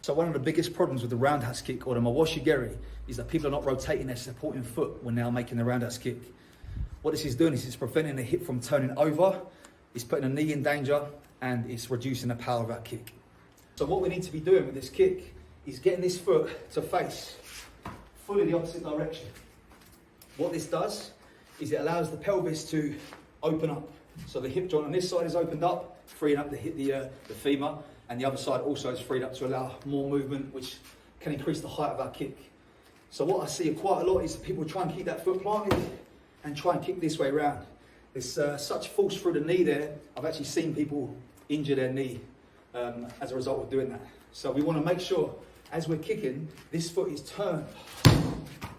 So one of the biggest problems with the roundhouse kick or the Mawashi Geri is that people are not rotating their supporting foot when they are making the roundhouse kick. What this is doing is it's preventing the hip from turning over, it's putting the knee in danger, and it's reducing the power of our kick. So what we need to be doing with this kick is getting this foot to face fully the opposite direction. What this does is it allows the pelvis to open up. So the hip joint on this side is opened up, freeing up the femur, and the other side also is freed up to allow more movement, which can increase the height of our kick. So what I see quite a lot is people try and keep that foot planted and try and kick this way around. There's such force through the knee there. I've actually seen people injure their knee as a result of doing that. So we want to make sure as we're kicking, this foot is turned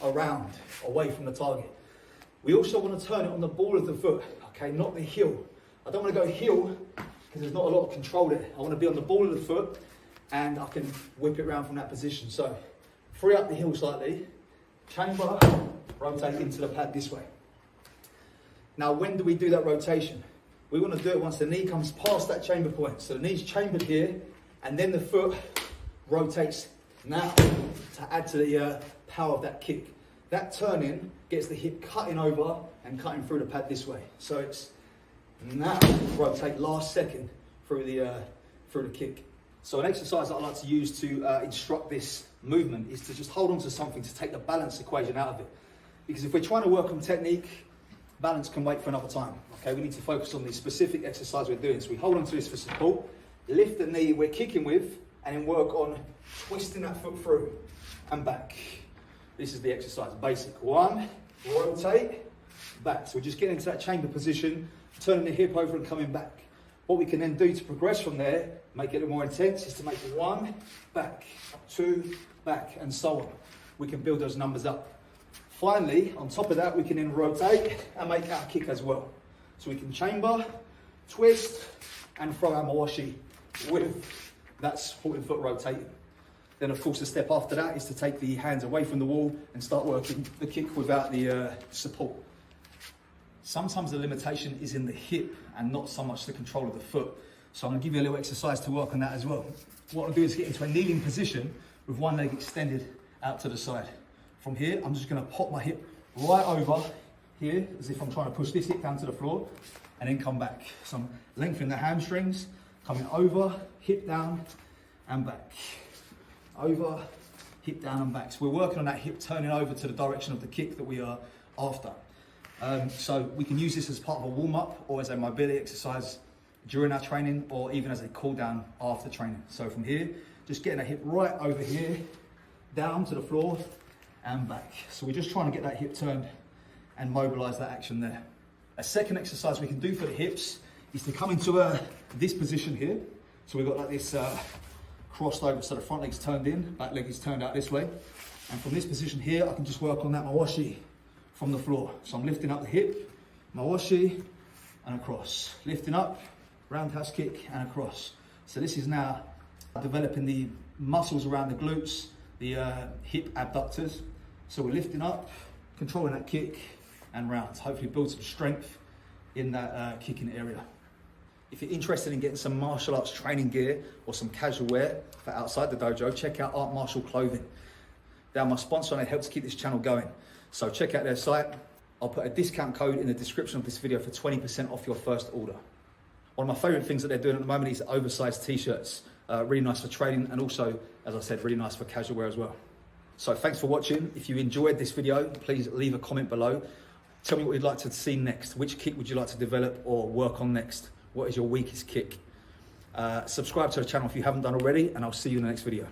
around, away from the target. We also want to turn it on the ball of the foot, okay, not the heel. I don't want to go heel because there's not a lot of control there. I want to be on the ball of the foot and I can whip it around from that position. So free up the heel slightly, chamber, rotate into the pad this way. Now, when do we do that rotation? We want to do it once the knee comes past that chamber point. So the knee's chambered here, and then the foot rotates now to add to the power of that kick. That turning gets the hip cutting over and cutting through the pad this way. So it's now rotate last second through the kick. So an exercise that I like to use to instruct this movement is to just hold on to something to take the balance equation out of it. Because if we're trying to work on technique, balance can wait for another time. Okay, we need to focus on the specific exercise we're doing. So we hold on to this for support, lift the knee we're kicking with, and then work on twisting that foot through and back. This is the exercise, basic. One, rotate, back. So we're just getting into that chamber position, turning the hip over and coming back. What we can then do to progress from there, make it a little more intense, is to make one, back, two, back, and so on. We can build those numbers up. Finally, on top of that, we can then rotate and make our kick as well. So we can chamber, twist, and throw our Mawashi with that supporting foot rotating. Then of course the step after that is to take the hands away from the wall and start working the kick without the support. Sometimes the limitation is in the hip and not so much the control of the foot. So I'm going to give you a little exercise to work on that as well. What I'll do is get into a kneeling position with one leg extended out to the side. From here, I'm just going to pop my hip right over here as if I'm trying to push this hip down to the floor and then come back. So I'm lengthening the hamstrings, coming over, hip down and back. Over, hip down and back. So we're working on that hip turning over to the direction of the kick that we are after. So we can use this as part of a warm-up or as a mobility exercise during our training or even as a cool-down after training. So from here, just getting a hip right over here, down to the floor and back. So we're just trying to get that hip turned and mobilize that action there. A second exercise we can do for the hips is to come into this position here. So we've got like this crossed over, so the front leg's turned in, back leg is turned out this way. And from this position here, I can just work on that Mawashi from the floor. So I'm lifting up the hip, Mawashi, and across. Lifting up, roundhouse kick, and across. So this is now developing the muscles around the glutes, the hip abductors. So we're lifting up, controlling that kick, and round. Hopefully build some strength in that kicking area. If you're interested in getting some martial arts training gear or some casual wear for outside the dojo, check out Art Martial Clothing. They're my sponsor and it helps keep this channel going. So check out their site. I'll put a discount code in the description of this video for 20% off your first order. One of my favorite things that they're doing at the moment is oversized t-shirts. Really nice for training and also, as I said, really nice for casual wear as well. So thanks for watching. If you enjoyed this video, please leave a comment below. Tell me what you'd like to see next. Which kick would you like to develop or work on next? What is your weakest kick? Subscribe to the channel if you haven't done already, and I'll see you in the next video.